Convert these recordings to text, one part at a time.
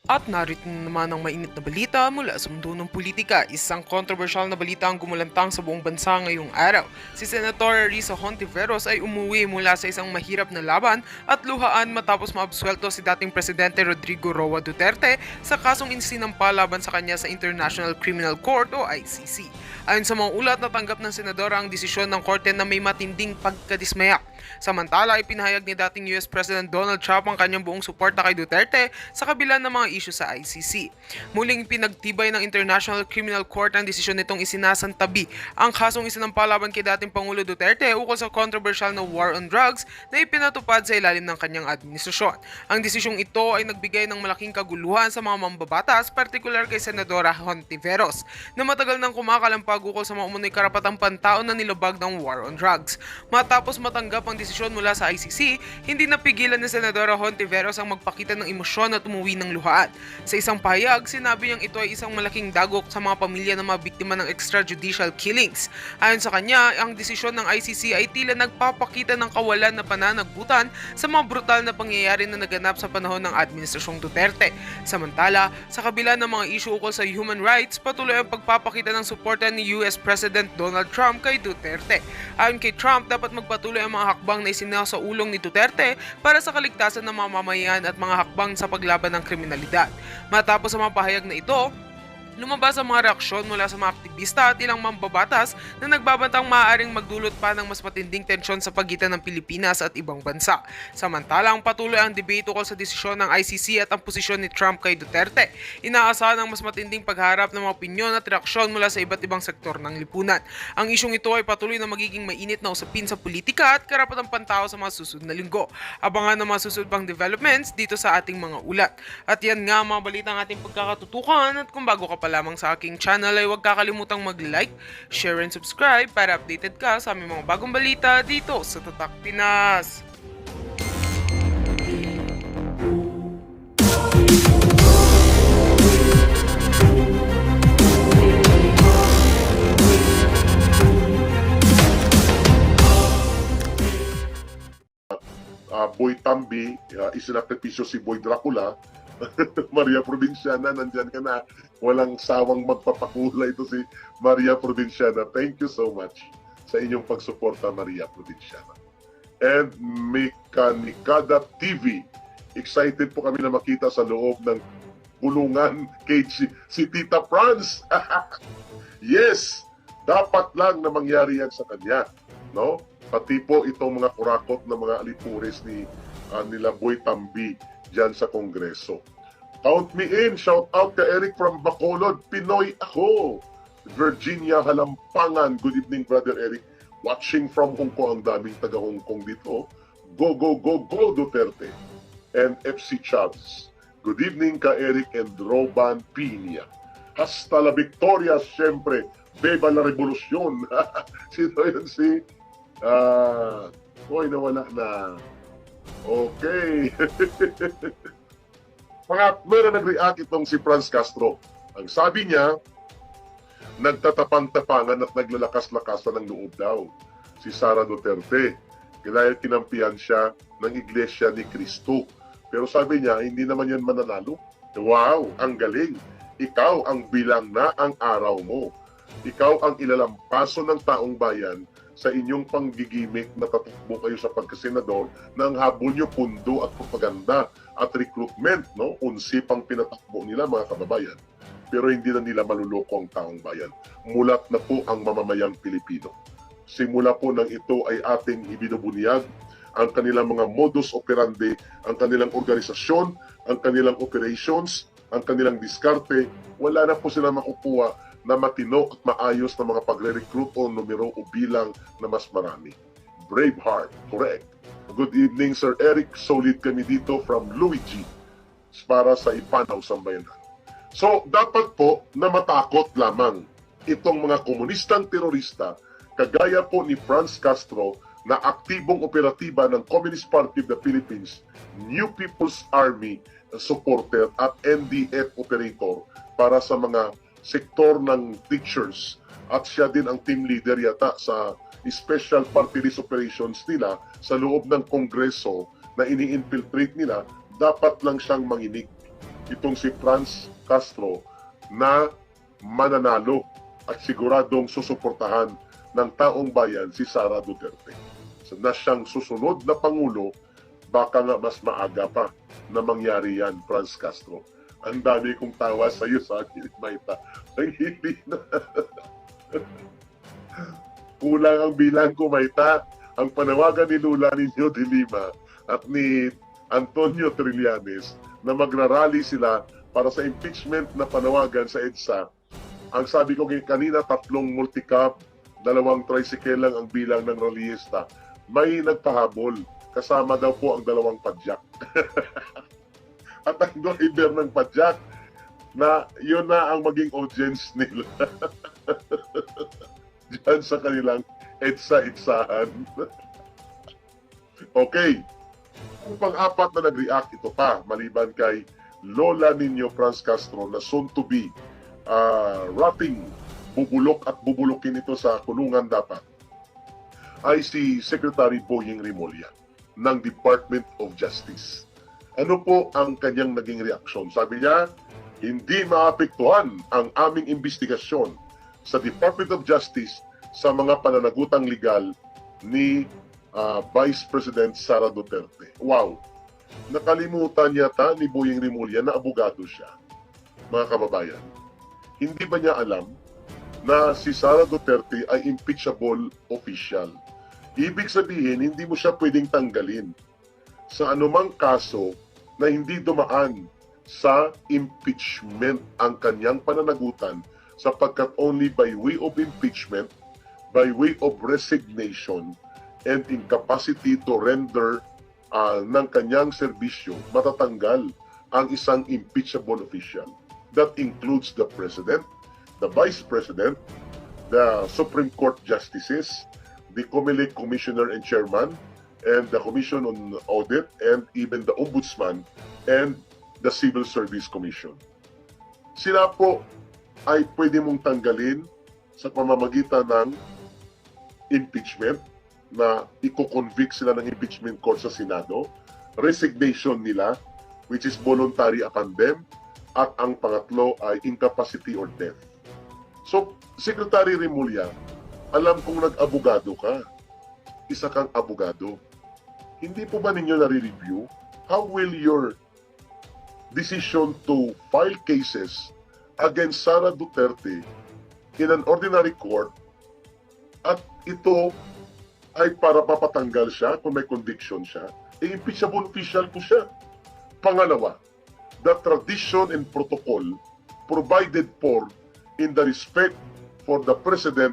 At narito na naman ang mainit na balita mula sa mundo ng politika. Isang kontrobersyal na balita ang gumulantang sa buong bansa ngayong araw. Si Senator Risa Hontiveros ay umuwi mula sa isang mahirap na laban at luhaan matapos maabsuelto si dating Presidente Rodrigo Roa Duterte sa kasong isinampa laban sa kanya sa International Criminal Court o ICC. Ayon sa mga ulat, natanggap ng senadora ang desisyon ng korte na may matinding pagkadismaya. Samantala, ipinahayag ni dating US President Donald Trump ang kanyang buong suporta kay Duterte sa kabila ng mga isyu sa ICC. Muling pinagtibay ng International Criminal Court ang desisyon nitong isinasantabi ang kasong isinampa laban kay dating Pangulo Duterte ukol sa controversial na war on drugs na ipinatupad sa ilalim ng kanyang administrasyon. Ang desisyong ito ay nagbigay ng malaking kaguluhan sa mga mambabatas, partikular kay Senadora Hontiveros, na matagal nang kumakalampag ukol sa mga umunoy karapatang pantao na nilabag ng war on drugs. Matapos matanggap ang desisyon mula sa ICC, hindi napigilan ni Senadora Hontiveros ang magpakita ng emosyon at umuwi ng luhaan. Sa isang pahayag, sinabi niyang ito ay isang malaking dagok sa mga pamilya ng mga biktima ng extrajudicial killings. Ayon sa kanya, ang desisyon ng ICC ay tila nagpapakita ng kawalan na pananagutan sa mga brutal na pangyayari na naganap sa panahon ng Administrasyong Duterte. Samantala, sa kabila ng mga isyu ukol sa human rights, patuloy ang pagpapakita ng suporta ni US President Donald Trump kay Duterte. Ayon kay Trump, dapat magpatuloy ang mga hakbang na isinasauulong ni Duterte para sa kaligtasan ng mga mamamayan at mga hakbang sa paglaban ng kriminalidad. Matapos ang mga pahayag na ito, lumabas ang mga reaksyon mula sa mga aktivista at ilang mambabatas na nagbabantang maaaring magdulot pa ng mas matinding tensyon sa pagitan ng Pilipinas at ibang bansa. Samantalang patuloy ang debate ukol sa desisyon ng ICC at ang posisyon ni Trump kay Duterte. Inaasahan ang mas matinding pagharap ng mga opinyon at reaksyon mula sa iba't ibang sektor ng lipunan. Ang isyong ito ay patuloy na magiging mainit na usapin sa politika at karapatang pantao sa mga susunod na linggo. Abangan ang mga susunod pang developments dito sa ating mga ulat. At yan nga mga balita ng ating pagkakatutukan, at kung bago ka pa lamang sa aking channel ay huwag kakalimutang mag-like, share and subscribe para updated ka sa aming mga bagong balita dito sa Tatak Pinas. Boy Tambi, isinakripisyo si Boy Dracula, Maria Provinciana, nandyan ka na. Walang sawang magpapakulay ito si Maria Provinciana. Thank you so much sa inyong pagsuporta, Maria Provinciana. And Mekanikada TV, excited po kami na makita sa loob ng kulungan kay si Tita Franz. Yes, dapat lang na mangyari yan sa kanya, no? Pati po itong mga kurakot na mga alipuris ni nila Boy Tambi dyan sa Kongreso. Count me in. Shout out kay Eric from Bacolod. Pinoy ako. Virginia Halampangan. Good evening, Brother Eric. Watching from Hong Kong. Ang daming taga Hong Kong dito. Go, go, go, go, Duterte. And FC Chavs. Good evening ka Eric and Roban Piña. Hasta la Victoria, syempre. Beba la Revolusyon. Sino yun si... Hoy, nawala na. Okay. Meron nag-react itong si Franz Castro. Ang sabi niya, nagtatapang-tapangan at naglalakas-lakasan ng loob daw si Sara Duterte. Dahil kinampihan siya ng Iglesia ni Cristo. Pero sabi niya, hindi naman yan mananalo. Wow, ang galing. Ikaw ang bilang na ang araw mo. Ikaw ang ilalampaso ng taong bayan sa inyong panggigimik na tatakbo kayo sa pagkasenador na ang habol nyo pundo at propaganda at recruitment, no? Unsip ang pinatakbo nila, mga kababayan. Pero hindi na nila maluloko ang taong bayan. Mulat na po ang mamamayang Pilipino. Simula po ng ito ay ating ibinubunyag ang kanilang mga modus operandi, ang kanilang organisasyon, ang kanilang operations, ang kanilang diskarte. Wala na po sila makukuha na matino at maayos na mga pagre-recruit o numero o bilang na mas marami. Braveheart, correct. Good evening, Sir Eric. Solid kami dito from Luigi para sa Ipanaw, Sambayanan. So, dapat po na matakot lamang itong mga komunistang terorista kagaya po ni Franz Castro na aktibong operatiba ng Communist Party of the Philippines, New People's Army supporter at NDF operator para sa mga sektor ng teachers, at siya din ang team leader yata sa special party list operations nila sa loob ng Kongreso na ini-infiltrate nila. Dapat lang siyang manginig. itong si Franz Castro na mananalo at siguradong susuportahan ng taong bayan si Sara Duterte. So, na siyang susunod na Pangulo, baka nga mas maaga pa na mangyari yan, Franz Castro. Ang dami kong tawa sa iyo sa akin, Maita. Ang hindi na. Kulang ang bilang ko, Maita. Ang panawagan ni Lula Niño de Lima at ni Antonio Trillanes na magrarally sila para sa impeachment na panawagan sa EDSA. Ang sabi ko kanina, 3 multicab, 2 tricycle lang ang bilang ng rallyista. May nagpahabol. Kasama daw po ang 2 padyak. At ang driver ng padyak, na yun na ang maging audience nila. Diyan sa kanilang EDSA-EDSAhan. Okay. Ang pang-apat na nag-react, ito pa, maliban kay Lola Niño Franz Castro na soon to be rotting, bubulok at bubulokin ito sa kulungan dapat, ay si Secretary Boying Rimulya ng Department of Justice. Ano po ang kanyang naging reaksyon? Sabi niya, hindi maapektuhan ang aming investigasyon sa Department of Justice sa mga pananagutang legal ni Vice President Sara Duterte. Wow! Nakalimutan yata ni Boying Rimulya na abogado siya. Mga kababayan, hindi ba niya alam na si Sara Duterte ay impeachable official? Ibig sabihin, hindi mo siya pwedeng tanggalin sa anumang kaso na hindi dumaan sa impeachment ang kanyang pananagutan, sapagkat only by way of impeachment, by way of resignation, and incapacity to render ng kanyang serbisyo, matatanggal ang isang impeachable official. That includes the President, the Vice President, the Supreme Court Justices, the COMELEC Commissioner and Chairman, and the Commission on Audit, and even the Ombudsman, and the Civil Service Commission. Sila po ay pwede mong tanggalin sa pamamagitan ng impeachment, na i-convict sila ng impeachment court sa Senado, resignation nila, which is voluntary upon them, at ang pangatlo ay incapacity or death. So, Secretary Rimulya, alam kong nag-abogado ka. Isa kang abogado. Hindi po ba ninyo nare-review? How will your decision to file cases against Sara Duterte in an ordinary court, at ito ay para papatanggal siya kung may conviction siya, impeachable official po siya. Pangalawa, the tradition and protocol provided for in the respect for the President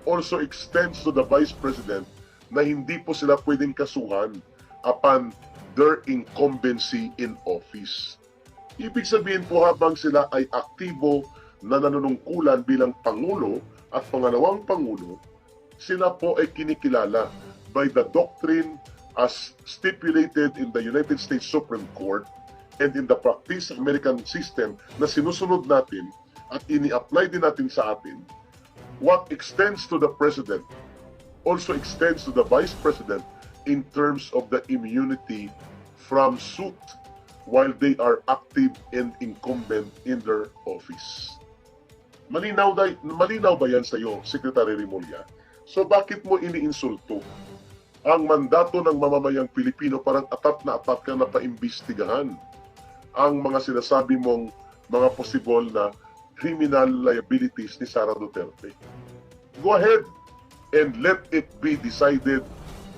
also extends to the Vice President, na hindi po sila pwedeng kasuhan upon their incumbency in office. Ibig sabihin po, habang sila ay aktibo na nanunungkulan bilang Pangulo at pangalawang Pangulo, sila po ay kinikilala by the doctrine as stipulated in the United States Supreme Court and in the practice American system na sinusunod natin at ini-apply din natin sa atin. What extends to the President also extends to the Vice President in terms of the immunity from suit while they are active and incumbent in their office. Malinaw ba yan sa iyo, Secretary Rimulya? So bakit mo iniinsulto ang mandato ng mamamayang Pilipino? Parang atat ka na paimbestigahan ang mga sinasabi mong mga possible na criminal liabilities ni Sara Duterte. Go ahead and let it be decided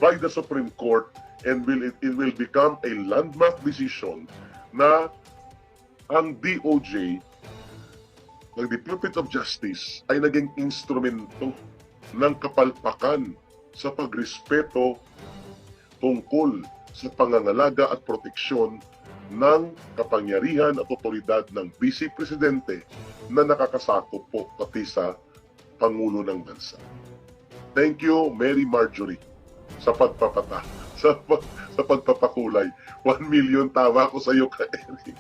by the Supreme Court, and it will become a landmark decision na ang DOJ, ng Department of Justice, ay naging instrumento ng kapalpakan sa pagrespeto tungkol sa pangangalaga at proteksyon ng kapangyarihan at otoridad ng Vice Presidente na nakakasakop po pati sa Pangulo ng Bansa. Thank you, Mary Marjorie, sa pagpapata, sa pagpapakulay. 1 million tawa ko sa iyo, ka Eric.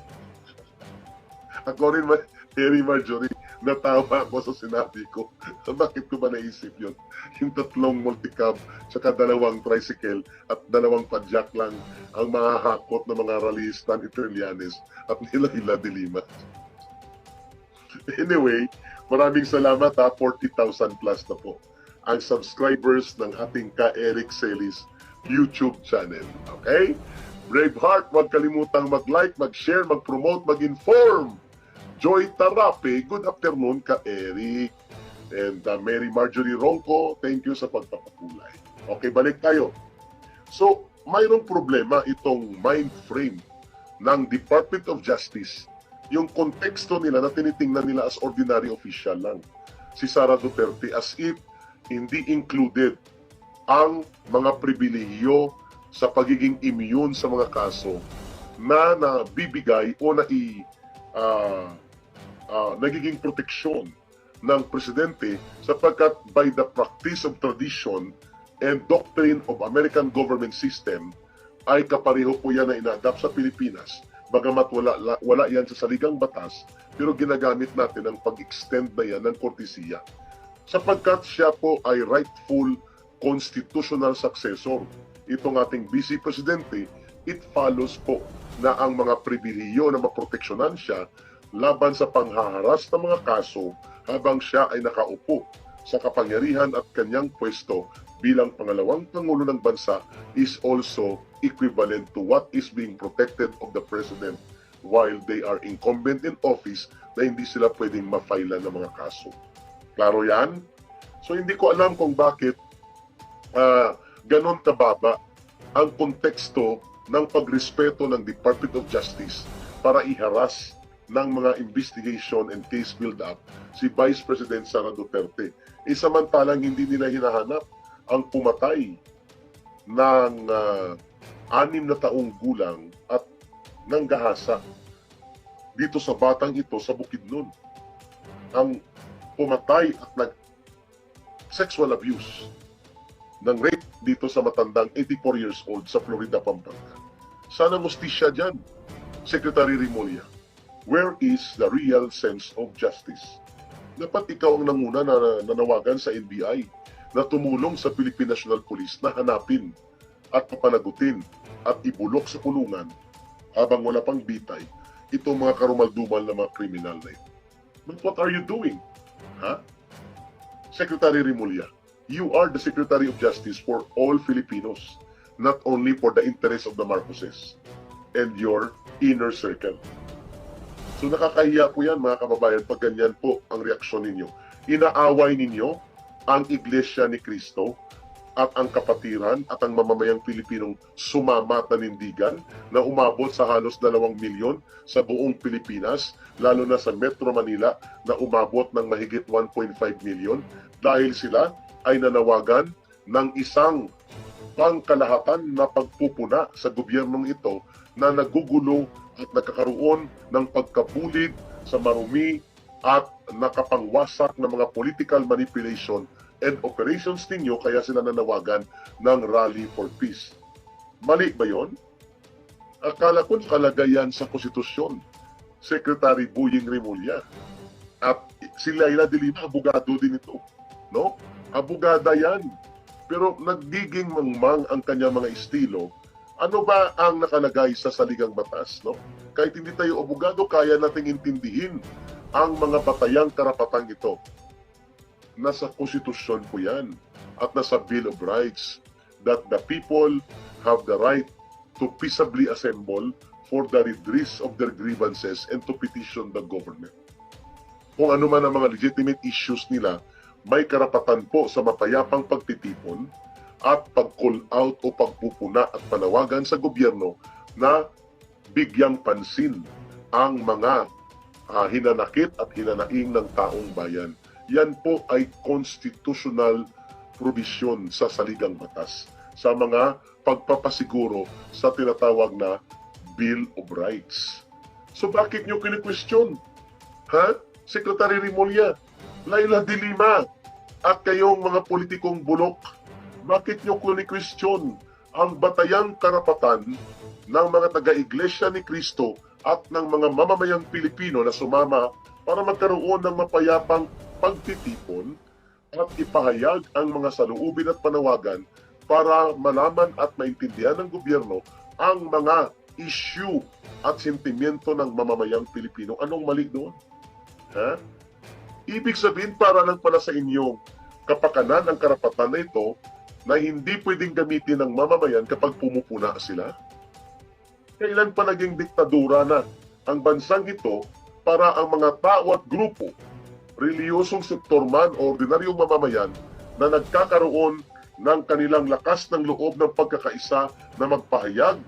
Ako rin, Mary Marjorie, natawa ako sa sinabi ko. Bakit ko ba naisip yun? Yung tatlong multicab, tsaka dalawang tricycle at dalawang padjak lang ang mga hakot ng mga rallyista ni Trillanes at nila de Lima. Anyway, maraming salamat ha, 40,000 plus na po ang subscribers ng ating Ka Eric Celis YouTube channel. Okay? Braveheart, huwag kalimutang mag-like, mag-share, mag-promote, mag-inform. Joy Tarape, good afternoon Ka Eric. And Mary Marjorie Ronco, thank you sa pagpapakulay. Okay, balik tayo. So, mayroong problema itong mind frame ng Department of Justice. Yung konteksto nila na tinitingnan nila as ordinary official lang. Si Sara Duterte as if hindi included ang mga pribilehiyo sa pagiging immune sa mga kaso na nabibigay o nagiging proteksyon ng presidente sapagkat by the practice of tradition and doctrine of American government system ay kapareho po yan na ina-adapt sa Pilipinas. Bagamat wala yan sa saligang batas, pero ginagamit natin ang pag-extend na yan ng kortesiya. Sapagkat siya po ay rightful constitutional successor. Itong ating Vice Presidente, it follows po na ang mga pribilehiyo na maproteksyonan siya laban sa panghaharas ng mga kaso habang siya ay nakaupo sa kapangyarihan at kanyang pwesto bilang pangalawang Pangulo ng bansa is also equivalent to what is being protected of the President while they are incumbent in office na hindi sila pwedeng ma-file ng mga kaso. Klaro yan? So hindi ko alam kung bakit ganon kababa ang konteksto ng pagrespeto ng Department of Justice para iharas ng mga investigation and case build-up si Vice President Sara Duterte. Samantalang hindi nila hinahanap ang pumatay ng 6 na taong gulang at nanggahasa dito sa batang ito sa Bukidnon. Ang pumatay at nag-sexual abuse ng rape dito sa matandang 84 years old sa Florida, Pampanga. Sana mustisya dyan, Secretary Remulla. Where is the real sense of justice? Dapat ikaw ang nanguna na nanawagan sa NBI na tumulong sa Philippine National Police na hanapin at papanagutin at ibulok sa kulungan habang wala pang bitay itong mga karumaldumal na mga kriminal na ito. But what are you doing? Ha? Secretary Remulla, you are the Secretary of Justice for all Filipinos, not only for the interests of the Marcoses and your inner circle. So nakakahiya po yan mga kababayan pag ganyan po ang reaksyon ninyo. Inaaway ninyo ang Iglesia ni Cristo at ang kapatiran at ang mamamayang Pilipinong sumama at nanindigan na umabot sa halos 2 milyon sa buong Pilipinas, lalo na sa Metro Manila na umabot ng mahigit 1.5 milyon dahil sila ay nanawagan ng isang pangkalahatan na pagpupuna sa gobyernong ito na nagugulo at nakakaroon ng pagkabulid sa marumi at nakapangwasak ng mga political manipulation and operations ninyo kaya sila nanawagan ng Rally for Peace. Mali ba yon? Akala ko nakalagay yan sa konstitusyon, Secretary Boying Remulla. At si Laila de Lima, abogado din ito. No? Abogada yan. Pero nagiging mangmang ang kanya mga estilo. Ano ba ang nakalagay sa saligang batas? No? Kahit hindi tayo abogado, kaya nating intindihin ang mga batayang karapatang ito. Nasa konstitusyon po yan at nasa Bill of Rights that the people have the right to peaceably assemble for the redress of their grievances and to petition the government. Kung ano man ang mga legitimate issues nila, may karapatan po sa mapayapang pagtitipon at pag-call out o pagpupuna at panawagan sa gobyerno na bigyang pansin ang mga hinanakit at hinanaing ng taong bayan. Yan po ay constitutional provision sa saligang batas sa mga pagpapasiguro sa tinatawag na Bill of Rights. So bakit nyo kini-question? Ha? Secretary Remulla, Laila de Lima, at kayong mga politikong bulok, bakit nyo kini-question ang batayang karapatan ng mga taga-Iglesia ni Cristo at ng mga mamamayang Pilipino na sumama para magkaroon ng mapayapang pagtitipon at ipahayag ang mga saloobin at panawagan para malaman at maintindihan ng gobyerno ang mga issue at sentimiento ng mamamayang Pilipino. Anong mali doon? Ha? Ibig sabihin para lang pala sa inyong kapakanan ang karapatan na ito na hindi pwedeng gamitin ng mamamayan kapag pumupuna sila? Kailan pa naging diktadura na ang bansang ito para ang mga tao at grupo, reliyosong sektor man o ordinaryong mamamayan na nagkakaroon ng kanilang lakas ng loob ng pagkakaisa na magpahayag,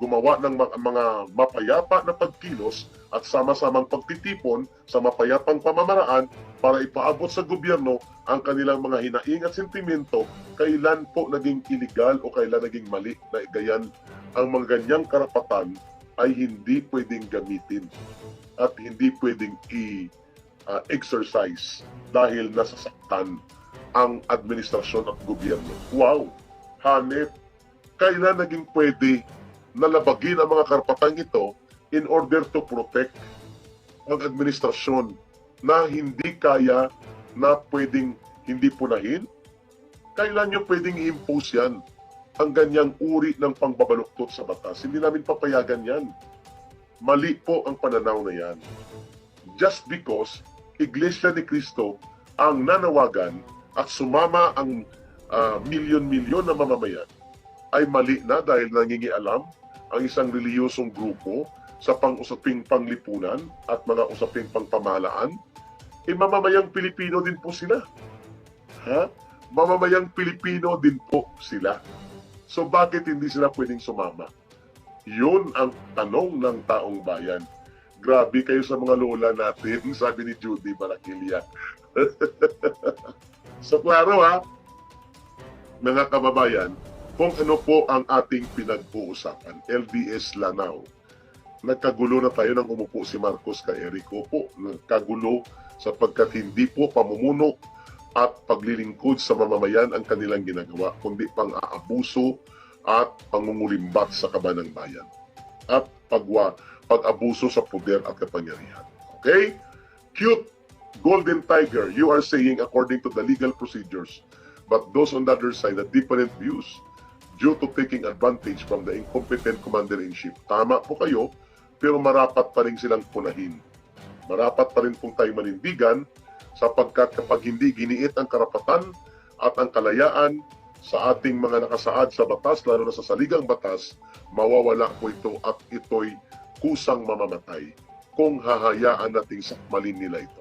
gumawa ng mga mapayapa na pagkilos at sama-samang pagtitipon sa mapayapang pamamaraan para ipaabot sa gobyerno ang kanilang mga hinaing at sentimento, kailan po naging iligal o kailan naging mali na igayan ang mga ganyang karapatan ay hindi pwedeng gamitin at hindi pwedeng i-exercise dahil nasasaktan ang administrasyon at gobyerno. Wow! Hanep, kailan naging pwede na labagin ang mga karapatang ito in order to protect ang administrasyon na hindi kaya na pwedeng hindi punahin? Kailan nyo pwedeng i-impose yan? Ang ganyang uri ng pangbabaluktot sa batas. Hindi namin papayagan yan. Mali po ang pananaw na yan. Just because Iglesia ni Cristo ang nanawagan at sumama ang milyon-milyon na mamamayan, ay mali na dahil nangingialam ang isang reliyosong grupo sa pang-usaping panglipunan at mga usaping pangpamahalaan, mamamayang Pilipino din po sila. Ha? Mamamayang Pilipino din po sila. So bakit hindi sila pwedeng sumama? Yun ang tanong ng taong bayan. Grabe kayo sa mga lola natin, sabi ni Judy Barakilia. So klaro ha, mga kababayan, kung ano po ang ating pinag-uusapan, LDS Lanao. Nagkagulo na tayo nang umupo si Marcos kay Erico po. Nagkagulo sapagkat hindi po pamumuno at paglilingkod sa mamamayan ang kanilang ginagawa, kundi pang-aabuso at pangungulimbat sa kaban ng bayan. At pag-abuso sa poder at kapangyarihan. Okay? Cute Golden Tiger, you are saying according to the legal procedures, but those on the other side have different views due to taking advantage from the incompetent commander-in-chief. Tama po kayo, pero marapat pa rin silang punahin. Marapat pa rin pong tayo manindigan sapagkat kapag hindi giniit ang karapatan at ang kalayaan sa ating mga nakasaad sa batas, lalo na sa saligang batas, mawawala po ito at ito'y kusang mamamatay kung hahayaan nating sakmalin nila ito.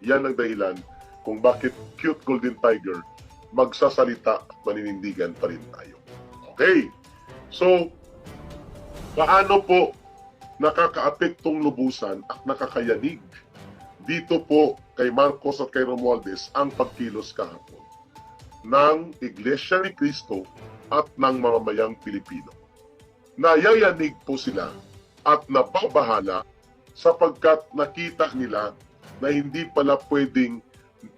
Yan ang dahilan kung bakit Cute Golden Tiger magsasalita at maninindigan pa rin tayo. Okay, so paano po nakakaapektong lubusan at nakakayanig dito po kay Marcos at kay Romualdez ang pagkilos kahapon ng Iglesia ni Cristo at ng mamamayang Pilipino? Nayayanig po sila at nababahala sapagkat nakita nila na hindi pala pwedeng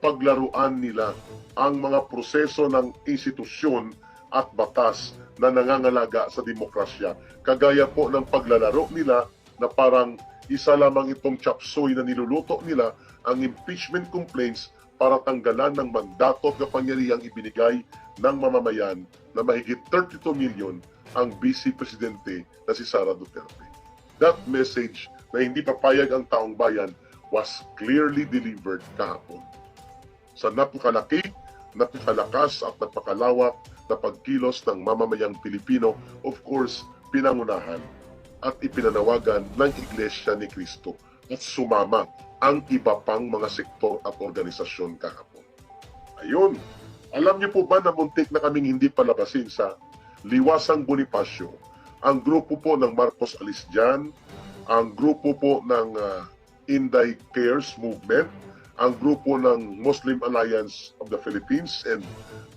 paglaruan nila ang mga proseso ng institusyon at batas na nangangalaga sa demokrasya. Kagaya po ng paglalaro nila na parang isa lamang itong chapsuy na niluluto nila, ang impeachment complaints para tanggalan ng mandato at kapangyarihang ibinigay ng mamamayan na mahigit 32 million ang Vice Presidente na si Sara Duterte. That message na hindi papayag ang taong bayan was clearly delivered kahapon. Sa napakalaki, napakalakas at napakalawak na pagkilos ng mamamayang Pilipino, of course, pinangunahan at ipinanawagan ng Iglesia ni Cristo at sumama ang iba pang mga sektor at organisasyon kahapon. Ayun, alam niyo po ba na muntik na kaming hindi palabasin sa Liwasang Bonifacio ang grupo po ng Marcos Alisjan, ang grupo po ng Inday Cares Movement, ang grupo ng Muslim Alliance of the Philippines, and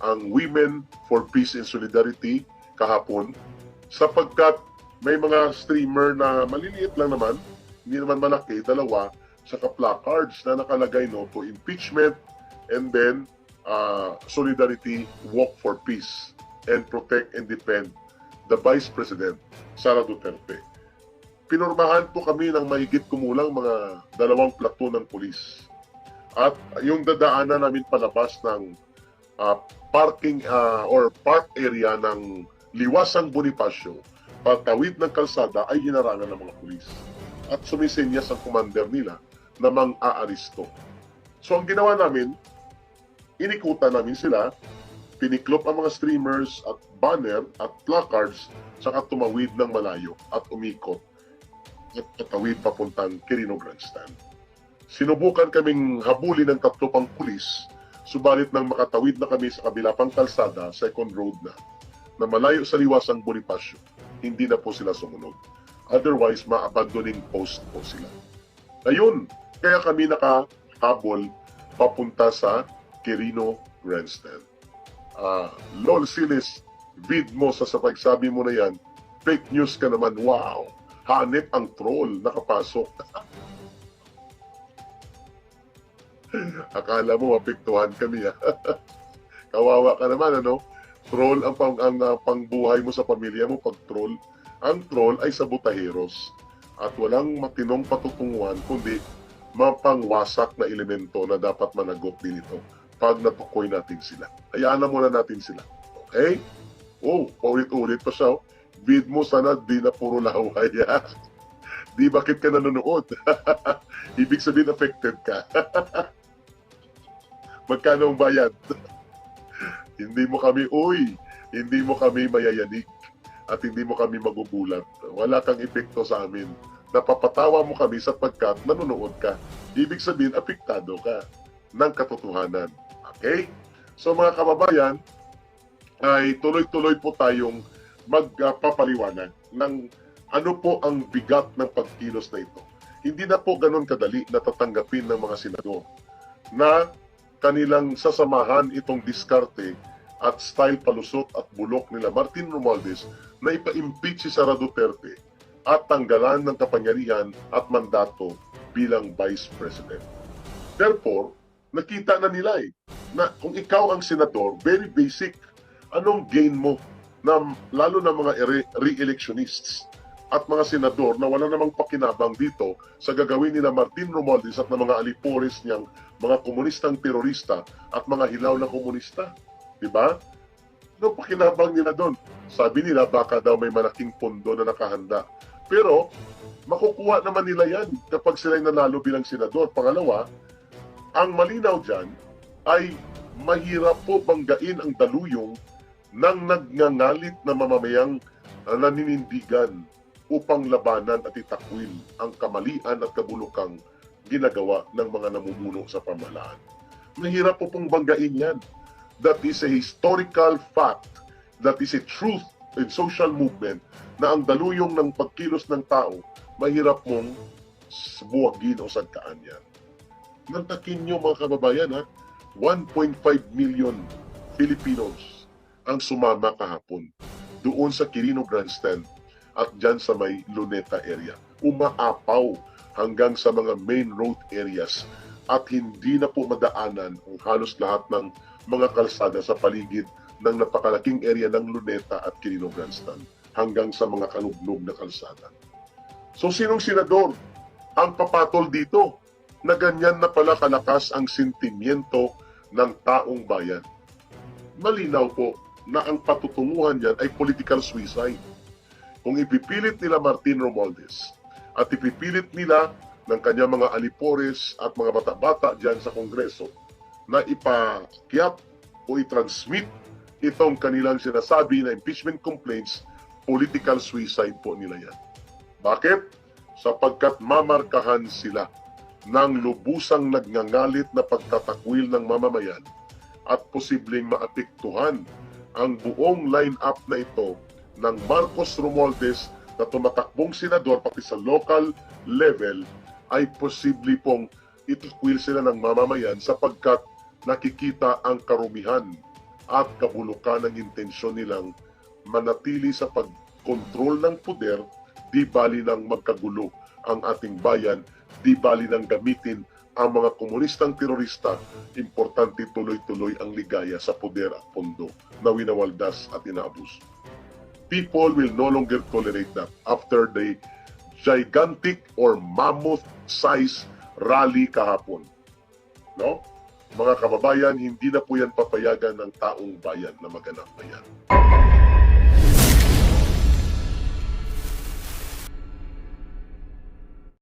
ang Women for Peace and Solidarity kahapon, sapagkat may mga streamer na maliliit lang naman, hindi naman malaki, dalawa, saka placards na nakalagay no to impeachment and then solidarity, walk for peace and protect and defend the Vice President Sara Duterte. pinurmahan po kami ng mahigit kumulang mga 2 platoon ng pulis. At yung dadaanan namin palabas ng parking or park area ng Liwasang Bonifacio, patawid ng kalsada ay hinarangan ng mga pulis. At sumisenyas ang commander nila na mang-aaristo. So ang ginawa namin, inikutan namin sila, piniklop ang mga streamers at banner at placards, saka tumawid ng malayo at umikot at patawid papuntang Quirino Grandstand. Sinubukan kaming habulin ng 3 pang pulis, subalit nang makatawid na kami sa kabila pang kalsada, second road na malayo sa Liwasang Bonifacio, hindi na po sila sumunod. Otherwise, ma-abandoning post po sila. Ayun, kaya kami nakahabol papunta sa Quirino Grandstand. Lol Silis, vid mo sa pagsabi mo na yan, fake news ka naman, wow! Hanip ang troll, nakapasok. Akala mo mapiktuhan kami, ha? Kawawa ka naman, ano? Troll ang pangbuhay mo sa pamilya mo pag troll. Ang troll ay sabotaheros at walang matinong patutunguhan kundi mapangwasak na elemento na dapat managot din ito pag natukoy natin sila. Hayaan na muna natin sila. Okay? Oh, paulit-ulit pa siya. Bid mo sana di na puro laway. Di bakit ka nanonood? Ibig sabihin affected ka. Magkano ang bayad? Hindi mo kami mayayanig at hindi mo kami magugulat. Wala kang epekto sa amin. Napapatawa mo kami sapagkat nanonood ka. Ibig sabihin, apektado ka ng katotohanan. Okay? So mga kababayan, ay tuloy-tuloy po tayong magpapaliwanag ng ano po ang bigat ng pagkilos na ito. Hindi na po ganun kadali na tatanggapin ng mga senador na kanilang sasamahan itong diskarte at style palusot at bulok nila Martin Romualdez na ipa-impeach si Sara Duterte at tanggalan ng kapangyarihan at mandato bilang Vice President. Therefore, nakita na nila na kung ikaw ang senador, very basic, anong gain mo na lalo na mga re-electionists at mga senador na wala namang pakinabang dito sa gagawin nila Martin Romualdez at ng mga alipores niyang mga komunistang terorista at mga hilaw na komunista. Diba? Ano pakinabang nila doon? Sabi nila baka daw may malaking pondo na nakahanda. Pero makukuha naman nila yan kapag sila'y nanalo bilang senador. Pangalawa, ang malinaw dyan ay mahirap po banggain ang daluyong ng nagngangalit na mamamayang naninindigan upang labanan at itakwil ang kamalian at kabulukang ginagawa ng mga namumuno sa pamahalaan. Mahirap po pong banggain yan. That is a historical fact, that is a truth in social movement na ang daluyong ng pagkilos ng tao, mahirap mong buwagin o sagkaan yan. Nantakin nyo mga kababayan, ha? 1.5 million Filipinos ang sumama kahapon doon sa Quirino Grandstand at dyan sa may Luneta area. Umaapaw hanggang sa mga main road areas at hindi na po madaanan ang halos lahat ng mga kalsada sa paligid ng napakalaking area ng Luneta at Quirino Grandstand hanggang sa mga kalugnog na kalsada. So sinong senador ang papatol dito na ganyan na pala kalakas ang sentimiento ng taong bayan? Malinaw po na ang patutunguhan yan ay political suicide. Kung ipipilit nila Martin Romualdez at ipipilit nila ng kanyang mga alipores at mga bata-bata dyan sa Kongreso na ipakyat o i-transmit itong kanilang sinasabi na impeachment complaints, political suicide po nila yan. Bakit? Sapagkat mamarkahan sila ng lubusang nagngangalit na pagtatakwil ng mamamayan at posibleng maapektuhan ang buong line-up na ito ng Marcos Romualdez na tumatakbong senador pati sa local level ay posible pong itakwil sila ng mamamayan sapagkat nakikita ang karumihan at kabulukan ng intensyon nilang manatili sa pagkontrol ng puder, di bali ng magkagulo ang ating bayan, di bali ng gamitin ang mga komunistang terorista, importante tuloy-tuloy ang ligaya sa puder at pondo na winawaldas at inaabos. People will no longer tolerate that after they gigantic or mammoth size rally kahapon. No? Mga kababayan, hindi na po yan papayagan ng taong bayan na maganap na yan.